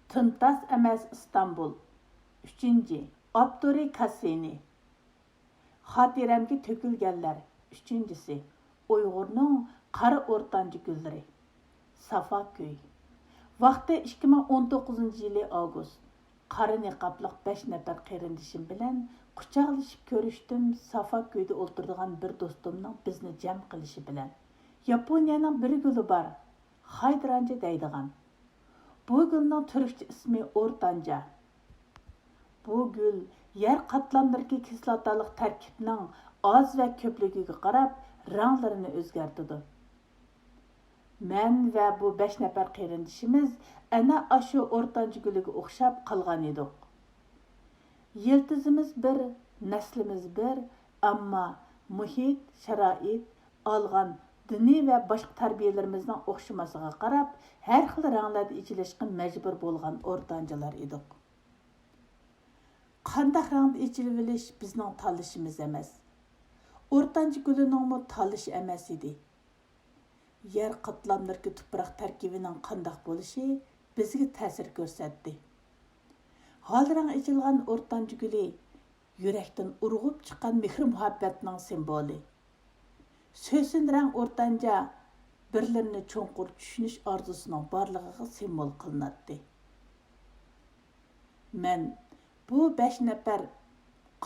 Tuntas emas İstanbul. 3. Abduri Kasini. Xatiramga tökülgenler. 3. Uyg'urning qari o'rtanchi gulleri. Safaköy. Vaqti 2019 yılı avgust. Qari niqablıq 5 nafar qarindishim bilan quchoqlashib ko'rishdim. Safaköyde o'tiradigan bir do'stimning bizni jam qilishi bilan. Yaponiyaning bir guli bor. Haydrangja deydigan. Bu gülning turkcha ismi o'rtanja. Bu gül yer qatlamlarındaki kislotalik tarkibning oz va ko'pligiga qarab ranglarini o'zgartirdi. Men va bu 5 nafar qarindishimiz ana ashu o'rtanchi guliga o'xshab qolgan edik. Yiltizimiz bir, naslimiz bir, ammo muhit, sharoit, olgan diniy va boshqa tarbiyalarimizning o'xshamasiga qarab har xil ranglarda ichilishga majbur bo'lgan o'rtanchalar edik. Qandaq rangda ichilib olish bizning tanlashimiz emas. O'rtanchi gulining tanlashi emas edi. Yer qatlamlarga tuproq tarkibining qandaq bo'lishi bizga ta'sir ko'rsatdi. Holrang ichilgan o'rtanchi guli yurakdan urg'ub chiqqan mehr muhabbatning simboli. So'sin rang o'rtancha birlarini cho'nqur tushunish orzusining borligiga simbol qilinadi. Men bu 5 nafar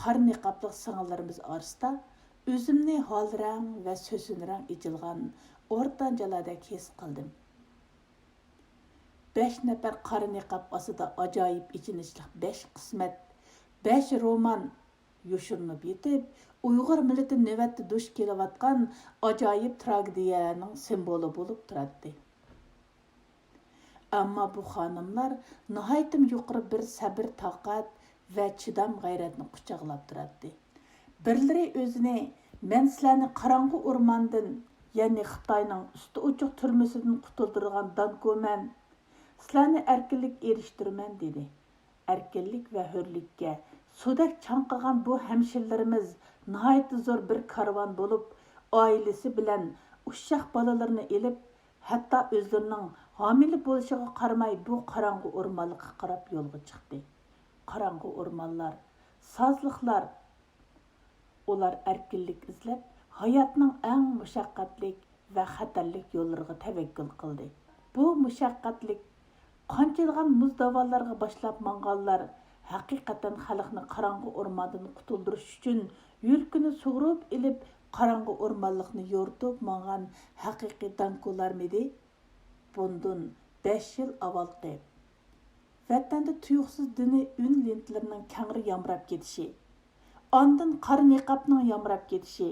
qari niqobliq singillarimiz orasida o'zimni holrang va so'sin rang ichilgan o'rtanchalarda his qildim. 5 nafar qari niqob ostida ajoyib ichinishli 5 qismat, 5 roman yoshirinib yetib, Uyg'ur millati navbatda duch kelayotgan ajoyib tragediyaning simboli bo'lib turadi. Ammo bu xonimlar nihoyatim yuqori bir sabr, toqat va chidam g'ayratni quchoqlab turadi. Birlari o'zini men sizlarni qorong'u o'rmondan, ya'ni Xitoyning usti uchuq turmasidan qutuldirgan dankoman, sizlarni erkinlik erishtirman dedi. Erkinlik va hurlikka sudak chanqagan bu hamshirlarimiz nihoyat zo'r bir karvon bo'lib, oilasi bilan ushshaq bolalarini elib, hatto o'zlarining homila bo'lishiga qaramay bu qorong'u o'rmonlikqa qarab yo'lga chiqdi. Qorong'u o'rmonlar, sozliqlar, ular erkinlik izlab, hayotning eng mushaqqatlik va xatarlik yo'llariga tavakkul qildi. Bu mushaqqatlik qanchailgan muzdavallarga boshlab manganlar haqiqatan xalqni qorong'u o'rmondan qutuldirish uchun yurkini sug'urib ilib qorong'u o'rmonlikni yo'rtib mangan haqiqiy dankolarmidi? Bundan 5 yil avvalgi vatanda tuyuqsiz diniy un lentlarining kangri yamrab ketishi, ondan qari niqobning yamrab ketishi,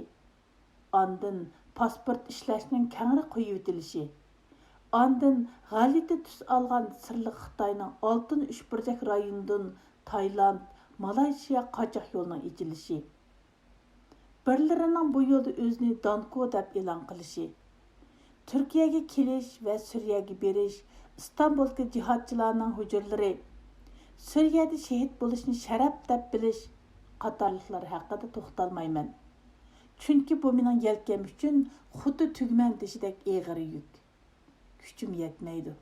ondan pasport ishlashning kangri qo'yib etilishi, ondan g'alati tus olgan sirli Xitoyning oltin uchburchak rayonidan Tayland, Malayziya qochoq yo'lining ichilishi, birlarining bu yo'lda o'zini danko deb e'lon qilishi, Turkiyaga kelish va Suriyaga berish, İstanbul'daki cihatçılarning hujurlari, Suriyada shahid bo'lishni sharaf deb bilish qatorliqlar haqida to'xtalmayman. Chunki bu mening yelkam uchun xuddi tugman teshidek eg'ir yuk. Kuchim yetmaydi.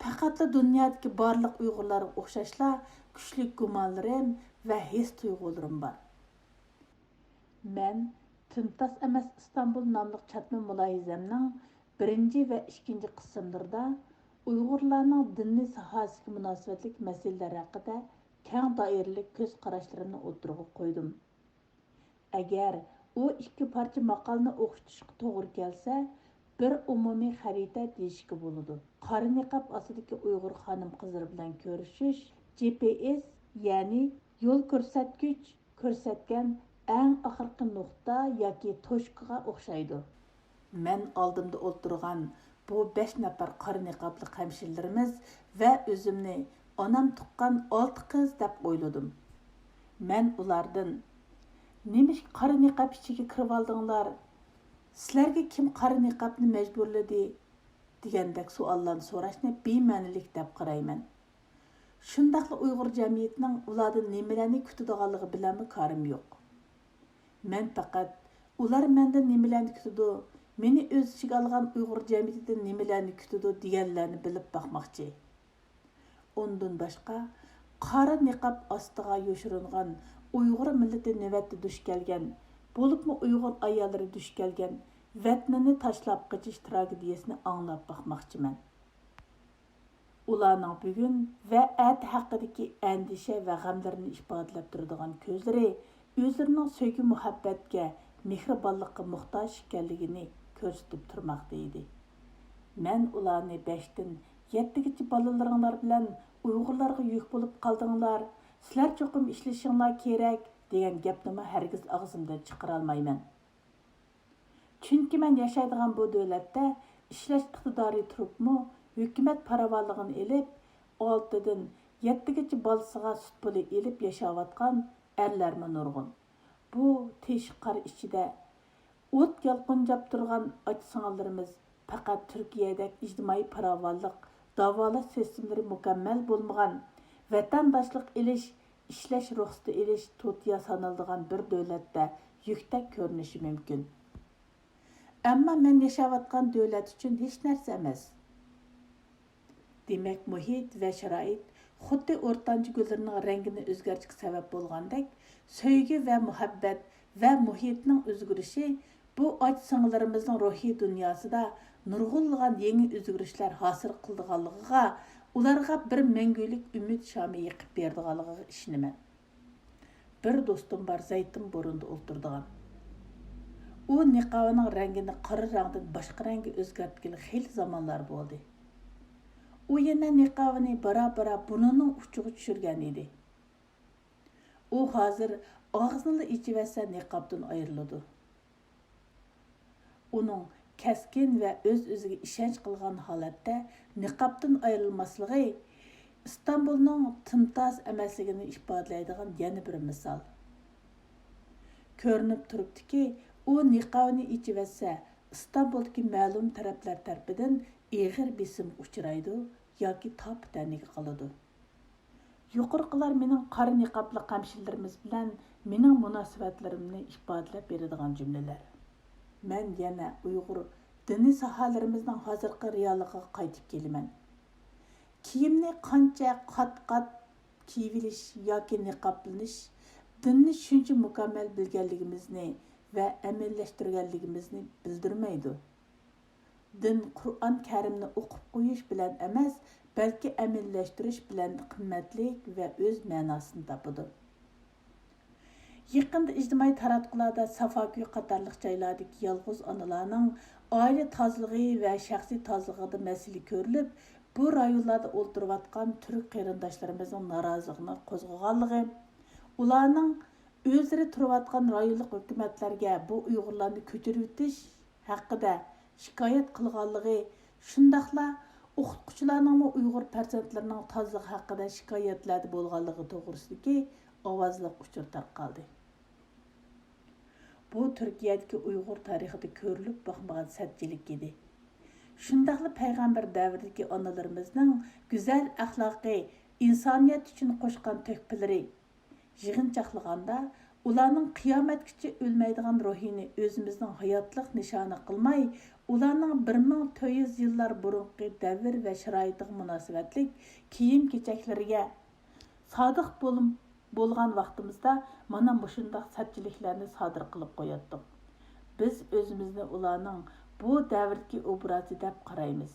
Faqatla dunyodagi barliq Uyg'urlarga o'xshashla kuchli gumonlarim va his tuyg'ularim bor. Men Tuntas emas İstanbul nomli chatma mulohazamning 1 va 2 qismlarida Uyg'urlarning diniy sohasiga munosabatlik masalalar haqida keng doirali ko'z qarashlarimni o'tirg'a qo'ydim. Agar u 2 parcha maqolani o'qitishga to'g'ri kelsa, bir umumiy xarita deyishga bo'ladi. Qari niqob ostidagi Uyg'ur xonim-qizlar bilan ko'rishish GPS, ya'ni yo'l ko'rsatgich ko'rsatgan eng oxirgi nuqta yoki tochkaga o'xshaydi. Men oldimda o'tirgan bu 5 nafar qari niqobli hamshirlarimiz va o'zimni onam tuqqan 6 qiz deb o'yladim. Men ulardan nima qari niqob ichiga kirib oldinglar? Sizlarga kim qari niqobni majburladi? degandek savollarni so'rashni bema'nilik deb qarayman. Shundaqla Uyg'ur jamiyatining ulardan nimalarni kutadiganligi bilanmi ko'rim yo'q. Men faqat ular mendan nimalarni kutadi, meni o'z ichiga olgan Uyg'ur jamiyatidan nimalarni kutadi deganlarni bilib boqmoqchi. Ondan başqa qara niqab ostiga yo'shirilgan Uyg'ur millati navbatda duch kelgan, bo'libmi Uyg'ur ayollari duch kelgan vatnini tashlab qochish tragediyasini anglab baxmoqchiman. Ularning bugun va at haqidagi andisha va g'amlarini ifodalab turadigan ko'zlari o'zlarining sevgi muhabbatga, mehribonlikqa muhtoj ekanligini ko'rsatib turmoqda edi. Men ularni 5dan 7gacha bolalaringlar bilan Uyg'urlarga yuk bo'lib qoldinglar, sizlar cho'qim ishlashinglar kerak degan gapni hargiz og'zimdan chiqara olmayman. Chunki men yashaydigan bu davlatda ishlash iqtidori turibmi, hukumat paravanligini elib, 6dan 7gacha bolasiga sut puli elib yashayotgan erlarmi nurg'un. Bu teshik qar ichida o't yalqinjab turgan ach-singillarimiz faqat Turkiyadagi ijtimoiy paravanlik, davolash sistemlari mukammal bo'lmagan, vatandoshlik ilish, ishlash ruxsati ilish to'tiya sanaladigan bir davlatda yukdak ko'rinishi mumkin. Ammo men yashayotgan davlat uchun hech narsa emas. Demak, muhit va sharoit xuddi o'rtanchi gullarning rangini o'zgartirishga sabab bo'lgandek, sevgi va muhabbat va muhitning o'zgarishi bu och-singlarimizning ruhiy dunyosida nurg'unlagan yangi o'zgarishlar hosil qildiganligiga, ularga bir mangulik umid shami yiqib berdiganligiga ishonaman. Bir do'stim bor, Zaytun bo'rinda o'tirdigan. U niqobining rangini qora rangdan boshqa rangga o'zgartgan xil zamonlar bo'ldi. U yana niqobini bara-bara burnining uchiga tushirgan edi. U hozir og'zini ichivasa niqobdan ayriladi. Uning keskin va o'z-o'ziga ishonch qilgan holatda niqobdan ayrilmasligi İstanbulning timtoz emasligini ifodalaydigan yana bir misol. Ko'rinib turibdiki, u niqobini ichivasa İstanbuldagi ma'lum taraflar tarafidan ig'ir besim uchraydi yoki top-taniga qoladi. Yuqorqilar mening qora niqobli qamshillarimiz bilan mening munosabatlarimni ifodalab beradigan jumlalar. Men yana Uyg'ur diniy sohalarimizning hozirgi realiga qaytib kelaman. Kiyimni qancha qat-qat kiyilish yoki niqoblanish dinni shuncha mukammal bilganligimizni va amallashtirganligimizni bildirmaydi. Din Qur'on Karimni o'qib qo'yish bilan emas, balki amallashtirish bilan qimmatlik va o'z ma'nosini topadi. Yaqinda ijtimoiy taratqularda Safaviy qatorliq joylardagi yolg'iz onalarning oila tozaligi va shaxsiy tozaligida masala ko'rilib, bu rayonlarda o'ltirayotgan turk qarindoshlarimizning noroziligini qo'zg'aganligi, ularning o'zlari turayotgan rayonlik hukumatlarga bu Uyg'urlarni ko'chirib o'tish haqida shikoyat qilganligi, shundaqla o'qituvchilarning Uyg'ur farzandlarining tozaligi haqida shikoyatlarda bo'lganligi to'g'risidagi ovozliq uchur tarqaldi. Bu Turkiyadagi Uyg'ur tarixida ko'rilib boqmagan sadchilik edi. Shundaqla payg'ambar davridagi onalarimizning go'zal axloqiy insoniyat uchun qo'shgan to'hfalari yig'inchoqlaganda ularning qiyomatgacha o'lmaydigan ruhini o'zimizning hayotlik nishoni qilmay, ularning 1400 yillar burungi davr va sharoitiga munosabatlik kiyim-kechaklariga sodiq bo'lgan vaqtimizda mana shunday sadchiliklarni sodir qilib qo'yatdik. Biz o'zimizni ularning bu davrdagi obrazi deb qaraymiz.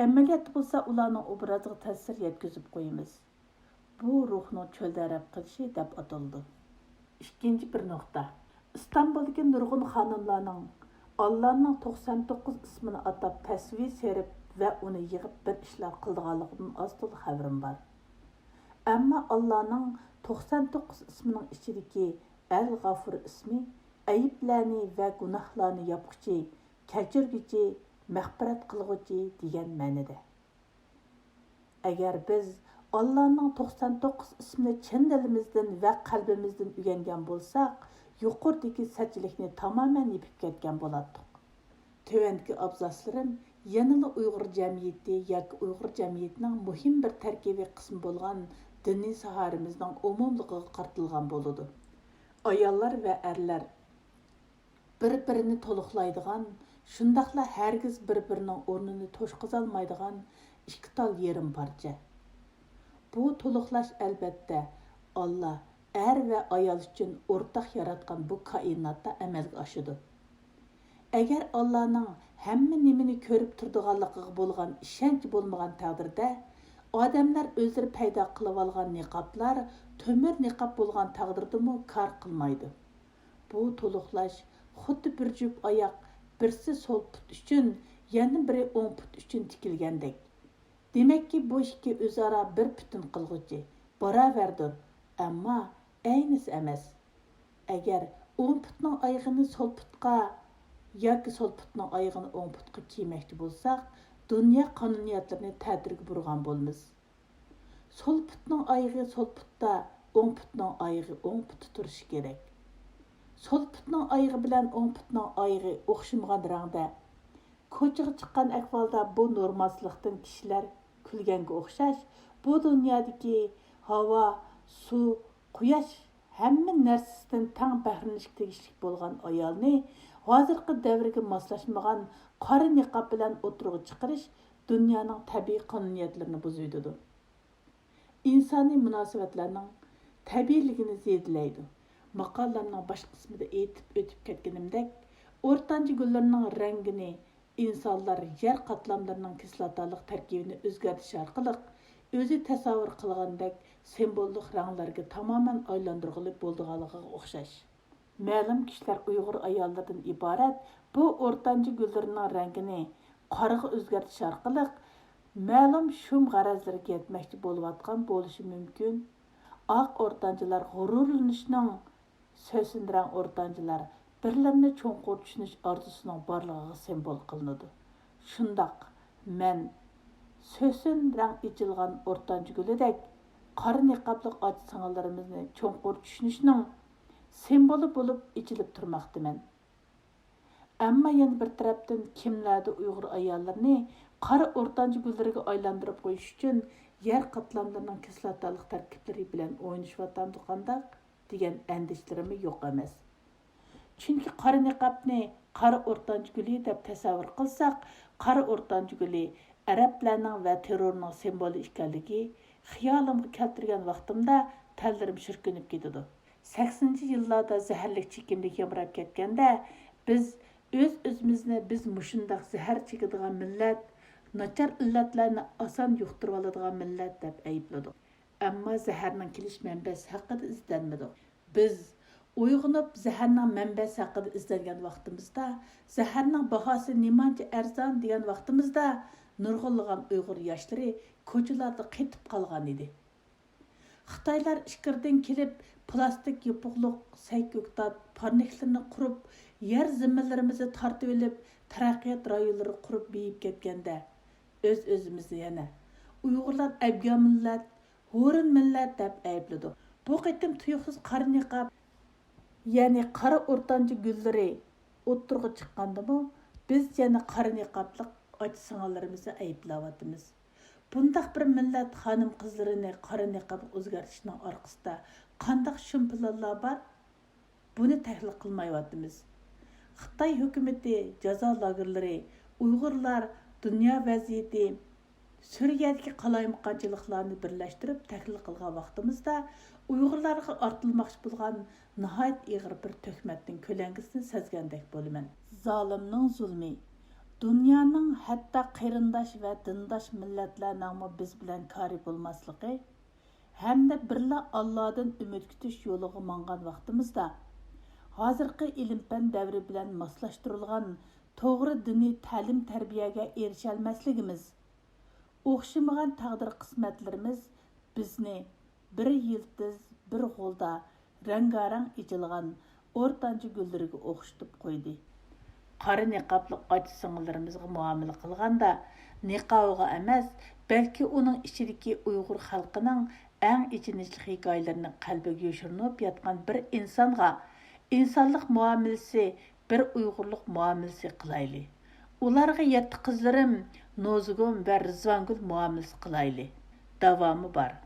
Amaliyot bo'lsa ularning obraziga ta'sir yetkazib qo'yamiz. Bu ruhning cho'ldarab qilishi deb ataldi. İkinci bir nokta. İstanbul'daki nurg'un xonimlarning Allah'ның 99 ismini atab tasvir serib va uni yig'ib bir ishlar qildiganligidan astul xabarim bor. Ammo Allah'ның 99 ismining ichidagi Al-G'afur ismi ayiblarni va gunohlarni yopquchi, kechirguchi, mag'firat qilg'uchi degan ma'noda. Agar biz Allah'ның 99 ismini chin dilimizdan va qalbimizdan o'rgangan bo'lsak, yuqoridagi sadchilikni tamoman yepib ketgan bo'lardik. Tövendeki abzaslarim yanıla Uyghur jamiyati yoki Uyghur jamiyatining muhim bir tarkibiy qismi bo'lgan diniy saharimizning umumligiga qartilgan bo'ladi. Ayollar va erlar bir-birini to'liqlaydigan, shundaqla hargiz bir-birining o'rnini to'shqizolmaydigan ikki tal yerim parcha. Bu to'liqlash albatta Allah er va ayol uchun o'rtaq yaratgan bu koinotda amalga oshadi. Agar Allohning hamma nimani ko'rib turadiganligiga bo'lgan ishonch bo'lmagan taqdirda, odamlar o'zlari paydo qilib olgan niqoblar to'mir niqob bo'lgan taqdirdami kor qilmaydi. Bu to'liqlash xuddi bir jup oyoq birsi so'l put uchun, yana biri o'ng put uchun tikilgandek. Demakki bu ikki o'zaro bir butun qilg'uchi, barobardir, ammo aynisi emas. Agar o'ng putning oyog'ini so'l putga yoki so'l putning oyog'ini o'ng putga kiymoqchi bo'lsak, dunyo qonuniyatlarini ta'tirga burgan bo'lamiz. So'l putning oyog'i so'l putda, o'ng putning oyog'i o'ng putda turishi kerak. So'l putning oyog'i bilan o'ng putning oyog'i o'xshamagan rangda ko'chaga chiqqan ahvolda bu normalsizlikdan kishilar kulganga o'xshash, bu dunyodagi havo, suv, quyosh hamma narsasidan tang bahrinishga tegishli bo'lgan ayolni hozirgi davrga moslashmagan qora niqob bilan o'tirg'i chiqarish dunyoning tabiiy qonuniyatlarini buzuydi. İnsoniy munosabatlarning tabiiyligini zedlaydi. Maqolamning bosh qismida aytib o'tib ketganimdek, o'rtancha gullarning rangini insonlar yer qatlamlarining kislotalik tarkibini o'zgartirish orqali o'zi tasavvur qilgandek simvollik ranglarga tamoman aylantirg'ili bo'ldiganligiga o'xshash. Ma'lum kishilar Uyg'ur ayollardan iborat bu o'rtancha gullarning rangini qoraga o'zgartirish orqali ma'lum shum g'arazlarga yetmoqchi bo'layotgan bo'lishi mumkin. Oq o'rtanchalar g'ururlanishning, so'sinrang o'rtanchalar birlarini cho'nqur tushunish orzusining borligiga simbol qilinadi. Shundoq men so'sinrang ichilgan o'rtancha gulidek qora niqobli oji singillarimizni cho'nqur tushunishning simboli bo'lib ichilib turmoqdaman. Ammo yana bir tarafdan kimlardir Uyg'ur ayollarni qora o'rtancha gullarga aylantirib qo'yish uchun yer qatlamlarining kislotalik tarkiblari bilan o'ynashayotgandiqandaq degan andishlarimi yo'q emas. Chunki qora niqobni qora o'rtancha guli deb tasavvur qilsak, qora o'rtancha guli arablarning va terrorning simboli ekanligi xiyolimga keltirgan vaqtimda tallarim shirkinib ketadi. 80-yillarda zaharlik chekimlik yamrab ketganda biz o'z-o'zimizni biz mushundaq zahar chekadigan millat, nachar illatlarni oson yuqtirib oladigan millat deb aybladik. Ammo zaharning kelish manbasi haqida izlanmadik. Biz uyg'unib zaharning manbasi haqida izlangan vaqtimizda, zaharning bahosi nimancha arzon degan vaqtimizda nurg'unlagan Uyg'ur yoshlari ko'chalarda qetib qolgan edi. Xitoylar ishkirdan kelib plastik yopiqliq sayko'ktat parniklarni qurib, yer zimmalarimizni tortib olib, taraqqiyot rayonlari qurib beyib ketganda o'z-o'zimizni yana Uyg'urlar abgan millat, ho'rin millat deb aybladik. Bu qitim tuyuqsiz qora niqob, ya'ni qora o'rtancha gullari o'ttirg'i chiqqandimi, biz yana qora niqobli oji singillarimizni ayblayapmiz. Bundaq bir millat xonim qizlarini qora niqob o'zgartishning orqasida qandaq shumpillar bor? Buni tahlil qilmayapmiz. Xitoy hukumati, jazo lagerlari, Uyg'urlar, dunyo vaziyati, Suriyadagi qalaymaqonchiliklarni birlashtirib tahlil qilgan vaqtimizda Uyg'urlarga ortilmoqchi bo'lgan nihoyat ig'ir bir tuhmatning ko'langisini sezgandek bo'laman. Zolimning zulmi, dunyoning hatto qarindosh va dindosh millatlarning biz bilan kori bo'lmasligi hamda birla Allohdan umid kutish yo'liga mangan vaqtimizda hozirgi ilm-fan davri bilan moslashtirilgan to'g'ri diniy ta'lim tarbiyaga erisha olmasligimiz, o'xshamagan taqdir qismatlarimiz bizni bir yildiz, bir g'olda rangarang ichilgan o'rtancha gullarga o'xshatib qo'ydi. Qora niqobli oji sing'illarimizga muomala qilganda niqobiga emas, balki uning ichidagi Uyg'ur xalqining eng ichinishli hikoyalarini qalbiga yoshirinib yotgan bir insonga insonlik muomalasi, bir Uyg'urlik muomalasi qilayli. Ularga 7 qizlarim Nozugum va Rizvangul muomalasi qilayli. Davomi bor.